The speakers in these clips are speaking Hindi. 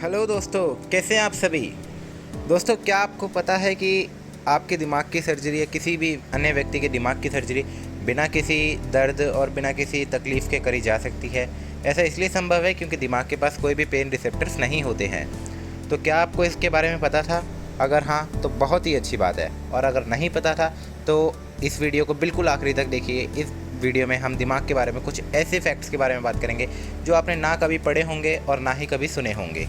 हेलो दोस्तों, कैसे हैं आप सभी। दोस्तों, क्या आपको पता है कि आपके दिमाग की सर्जरी या किसी भी अन्य व्यक्ति के दिमाग की सर्जरी बिना किसी दर्द और बिना किसी तकलीफ़ के करी जा सकती है। ऐसा इसलिए संभव है क्योंकि दिमाग के पास कोई भी पेन रिसेप्टर्स नहीं होते हैं। तो क्या आपको इसके बारे में पता था? अगर हाँ, तो बहुत ही अच्छी बात है, और अगर नहीं पता था तो इस वीडियो को बिल्कुल आखिरी तक देखिए। इस वीडियो में हम दिमाग के बारे में कुछ ऐसे फैक्ट्स के बारे में बात करेंगे जो आपने ना कभी पढ़े होंगे और ना ही कभी सुने होंगे।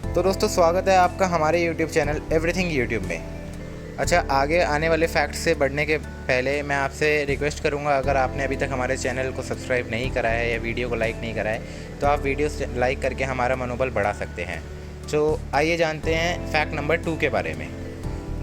तो दोस्तों, स्वागत है आपका हमारे YouTube चैनल एवरीथिंग यूट्यूब में। अच्छा, आगे आने वाले फैक्ट्स से बढ़ने के पहले मैं आपसे रिक्वेस्ट करूंगा, अगर आपने अभी तक हमारे चैनल को सब्सक्राइब नहीं करा है या वीडियो को लाइक नहीं करा है तो आप वीडियो लाइक करके हमारा मनोबल बढ़ा सकते हैं। तो आइए जानते हैं फैक्ट नंबर 2 के बारे में।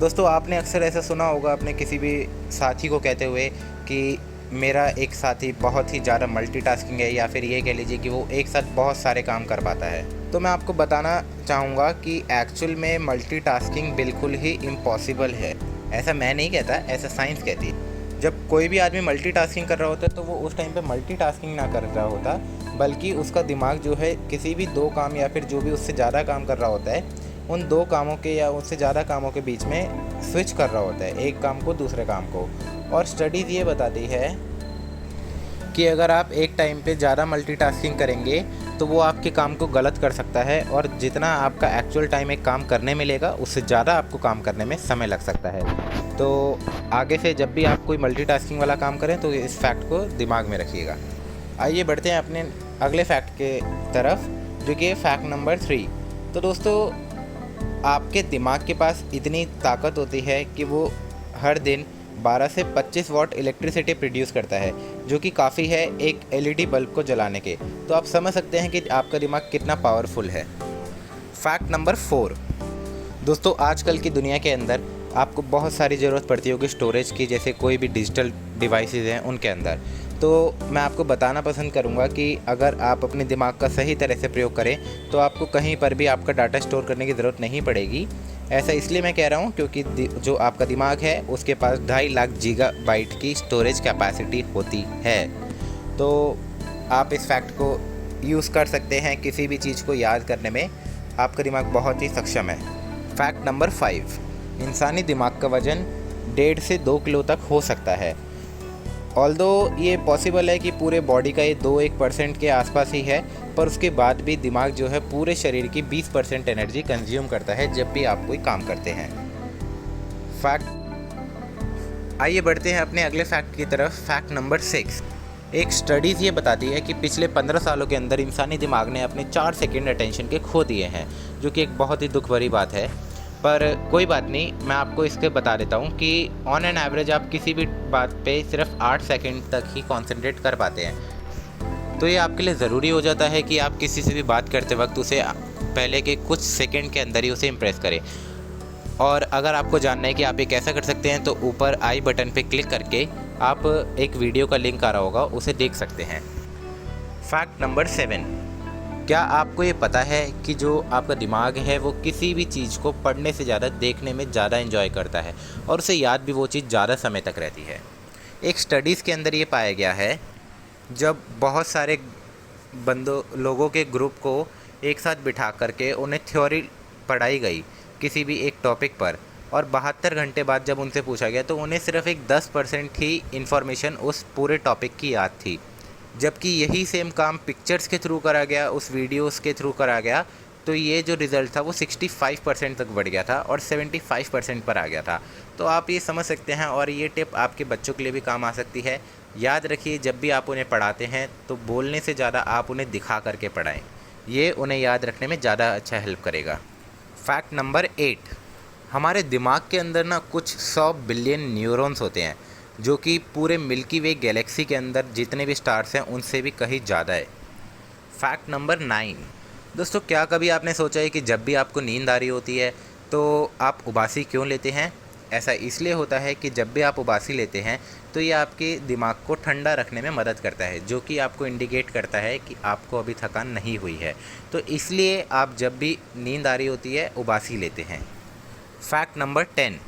दोस्तों, आपने अक्सर ऐसा सुना होगा अपने किसी भी साथी को कहते हुए कि मेरा एक साथी बहुत ही ज़्यादा मल्टीटास्किंग है, या फिर ये कह लीजिए कि वो एक साथ बहुत सारे काम कर पाता है। तो मैं आपको बताना चाहूँगा कि एक्चुअल में मल्टीटास्किंग बिल्कुल ही इम्पॉसिबल है। ऐसा मैं नहीं कहता, ऐसा साइंस कहती है। जब कोई भी आदमी मल्टीटास्किंग कर रहा होता है तो वो उस टाइम पे मल्टीटास्किंग ना कर रहा होता, बल्कि उसका दिमाग जो है किसी भी 2 काम या फिर जो भी उससे ज़्यादा काम कर रहा होता है, उन 2 कामों के या उससे ज़्यादा कामों के बीच में स्विच कर रहा होता है, एक काम को दूसरे काम को। और स्टडीज़ ये बताती है कि अगर आप एक टाइम पे ज़्यादा मल्टीटास्किंग करेंगे तो वो आपके काम को गलत कर सकता है, और जितना आपका एक्चुअल टाइम एक काम करने में लेगा उससे ज़्यादा आपको काम करने में समय लग सकता है। तो आगे से जब भी आप कोई मल्टीटास्किंग वाला काम करें तो इस फैक्ट को दिमाग में रखिएगा। आइए बढ़ते हैं अपने अगले फैक्ट के तरफ, जो कि फैक्ट नंबर 3। तो दोस्तों, आपके दिमाग के पास इतनी ताकत होती है कि वो हर दिन 12 से 25 वाट इलेक्ट्रिसिटी प्रोड्यूस करता है, जो कि काफ़ी है एक एलईडी बल्ब को जलाने के। तो आप समझ सकते हैं कि आपका दिमाग कितना पावरफुल है। Fact number 4। दोस्तों, आजकल की दुनिया के अंदर आपको बहुत सारी ज़रूरत पड़ती होगी स्टोरेज की, जैसे कोई भी डिजिटल डिवाइसेस हैं उनके अंदर। तो मैं आपको बताना पसंद करूंगा कि अगर आप अपने दिमाग का सही तरह से प्रयोग करें तो आपको कहीं पर भी आपका डाटा स्टोर करने की ज़रूरत नहीं पड़ेगी। ऐसा इसलिए मैं कह रहा हूँ क्योंकि जो आपका दिमाग है उसके पास 2.5 लाख गीगाबाइट की स्टोरेज कैपेसिटी होती है। तो आप इस फैक्ट को यूज़ कर सकते हैं किसी भी चीज़ को याद करने में। आपका दिमाग बहुत ही सक्षम है। Fact number 5। इंसानी दिमाग का वज़न 1.5 से 2 किलो तक हो सकता है। ऑल्दो ये पॉसिबल है कि पूरे बॉडी का ये 2-1% के आसपास ही है, पर उसके बाद भी दिमाग जो है पूरे शरीर की 20% एनर्जी कंज्यूम करता है जब भी आप कोई काम करते हैं। फैक्ट आइए बढ़ते हैं अपने अगले फैक्ट की तरफ। Fact number 6। एक स्टडीज़ ये बताती है कि पिछले 15 सालों के अंदर इंसानी दिमाग ने अपने 4 सेकेंड अटेंशन के खो दिए हैं, जो कि एक बहुत ही दुख भरी बात है। पर कोई बात नहीं, मैं आपको इसके बता देता हूँ कि ऑन एन एवरेज आप किसी भी बात पे सिर्फ 8 सेकंड तक ही कंसंट्रेट कर पाते हैं। तो ये आपके लिए ज़रूरी हो जाता है कि आप किसी से भी बात करते वक्त उसे पहले के कुछ सेकंड के अंदर ही उसे इम्प्रेस करें। और अगर आपको जानना है कि आप ये कैसा कर सकते हैं तो ऊपर आई बटन पे क्लिक करके आप एक वीडियो का लिंक आ रहा होगा, उसे देख सकते हैं। Fact number 7। क्या आपको ये पता है कि जो आपका दिमाग है वो किसी भी चीज़ को पढ़ने से ज़्यादा देखने में ज़्यादा एंजॉय करता है, और उसे याद भी वो चीज़ ज़्यादा समय तक रहती है। एक स्टडीज़ के अंदर ये पाया गया है, जब बहुत सारे लोगों के ग्रुप को एक साथ बिठा करके उन्हें थ्योरी पढ़ाई गई किसी भी एक टॉपिक पर, और 72 घंटे बाद जब उनसे पूछा गया तो उन्हें सिर्फ एक 10% ही इन्फॉर्मेशन उस पूरे टॉपिक की याद थी। जबकि यही सेम काम पिक्चर्स के थ्रू करा गया, उस वीडियोस के थ्रू करा गया, तो ये जो रिज़ल्ट था वो 65% तक बढ़ गया था और 75% पर आ गया था। तो आप ये समझ सकते हैं, और ये टिप आपके बच्चों के लिए भी काम आ सकती है। याद रखिए, जब भी आप उन्हें पढ़ाते हैं तो बोलने से ज़्यादा आप उन्हें दिखा करके पढ़ाएं। ये उन्हें याद रखने में ज़्यादा अच्छा हेल्प करेगा। Fact number 8। हमारे दिमाग के अंदर ना कुछ 100 बिलियन न्यूरॉन्स होते हैं, जो कि पूरे मिल्की वे गैलेक्सी के अंदर जितने भी स्टार्स हैं उनसे भी कहीं ज़्यादा है। Fact number 9। दोस्तों, क्या कभी आपने सोचा है कि जब भी आपको नींद आ रही होती है तो आप उबासी क्यों लेते हैं? ऐसा इसलिए होता है कि जब भी आप उबासी लेते हैं तो ये आपके दिमाग को ठंडा रखने में मदद करता है, जो कि आपको इंडिकेट करता है कि आपको अभी थकान नहीं हुई है। तो इसलिए आप जब भी नींद आ रही होती है उबासी लेते हैं। Fact number 10।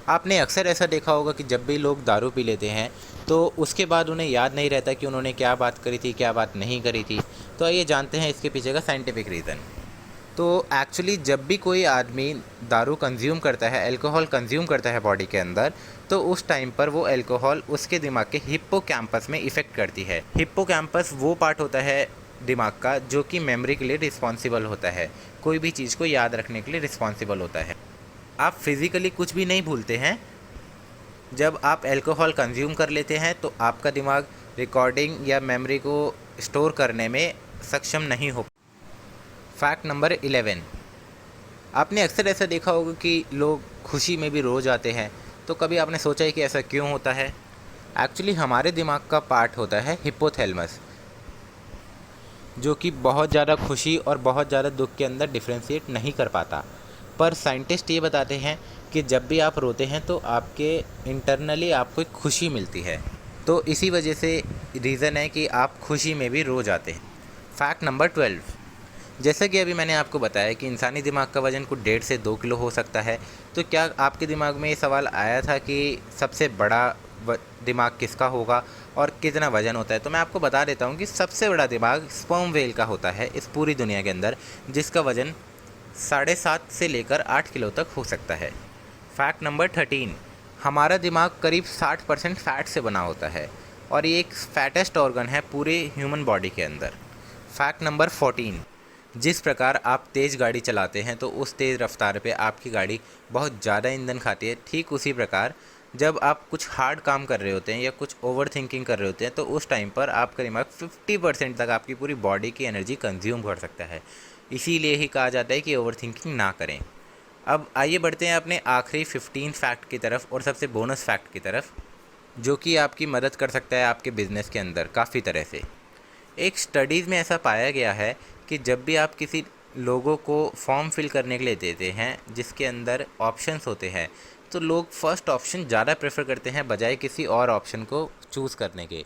आपने अक्सर ऐसा देखा होगा कि जब भी लोग दारू पी लेते हैं तो उसके बाद उन्हें याद नहीं रहता कि उन्होंने क्या बात करी थी, क्या बात नहीं करी थी। तो आइए जानते हैं इसके पीछे का साइंटिफिक रीज़न। तो एक्चुअली जब भी कोई आदमी दारू कंज्यूम करता है, अल्कोहल कंज्यूम करता है बॉडी के अंदर, तो उस टाइम पर वो अल्कोहल उसके दिमाग के हिप्पोकैम्पस में इफ़ेक्ट करती है। हिप्पोकैम्पस वो पार्ट होता है दिमाग का जो कि मेमोरी के लिए रिस्पॉन्सिबल होता है, कोई भी चीज़ को याद रखने के लिए रिस्पॉन्सिबल होता है। आप फिज़िकली कुछ भी नहीं भूलते हैं। जब आप अल्कोहल कंज्यूम कर लेते हैं तो आपका दिमाग रिकॉर्डिंग या मेमोरी को स्टोर करने में सक्षम नहीं हो। फैक्ट नंबर 11, आपने अक्सर ऐसा देखा होगा कि लोग खुशी में भी रो जाते हैं। तो कभी आपने सोचा है कि ऐसा क्यों होता है? एक्चुअली हमारे दिमाग का पार्ट होता है हिप्पोथैलेमस, जो कि बहुत ज़्यादा खुशी और बहुत ज़्यादा दुख के अंदर डिफ्रेंशिएट नहीं कर पाता। पर साइंटिस्ट ये बताते हैं कि जब भी आप रोते हैं तो आपके इंटरनली आपको एक खुशी मिलती है। तो इसी वजह से रीज़न है कि आप खुशी में भी रो जाते हैं। फैक्ट नंबर 12, जैसा कि अभी मैंने आपको बताया कि इंसानी दिमाग का वज़न कुछ 1.5 से 2 किलो हो सकता है। तो क्या आपके दिमाग में ये सवाल आया था कि सबसे बड़ा दिमाग किसका होगा और कितना वज़न होता है? तो मैं आपको बता देता हूँ कि सबसे बड़ा दिमाग स्पर्म व्हेल का होता है इस पूरी दुनिया के अंदर, जिसका वज़न 7.5 से लेकर 8 किलो तक हो सकता है। फैक्ट नंबर 13, हमारा दिमाग करीब 60% फ़ैट से बना होता है और ये एक फैटेस्ट ऑर्गन है पूरे ह्यूमन बॉडी के अंदर। फैक्ट नंबर 14, जिस प्रकार आप तेज़ गाड़ी चलाते हैं तो उस तेज़ रफ्तार पे आपकी गाड़ी बहुत ज़्यादा ईंधन खाती है, ठीक उसी प्रकार जब आप कुछ हार्ड काम कर रहे होते हैं या कुछ ओवर थिंकिंग कर रहे होते हैं तो उस टाइम पर आपका दिमाग 50% तक आपकी पूरी बॉडी की एनर्जी कंज्यूम कर सकता है। इसीलिए ही कहा जाता है कि ओवर थिंकिंग ना करें। अब आइए बढ़ते हैं अपने आखिरी 15 फैक्ट की तरफ और सबसे बोनस फैक्ट की तरफ, जो कि आपकी मदद कर सकता है आपके बिज़नेस के अंदर काफ़ी तरह से। एक स्टडीज़ में ऐसा पाया गया है कि जब भी आप किसी लोगों को फॉर्म फिल करने के लिए देते हैं जिसके अंदर ऑप्शंस होते हैं, तो लोग फर्स्ट ऑप्शन ज़्यादा प्रेफर करते हैं बजाय किसी और ऑप्शन को चूज़ करने के।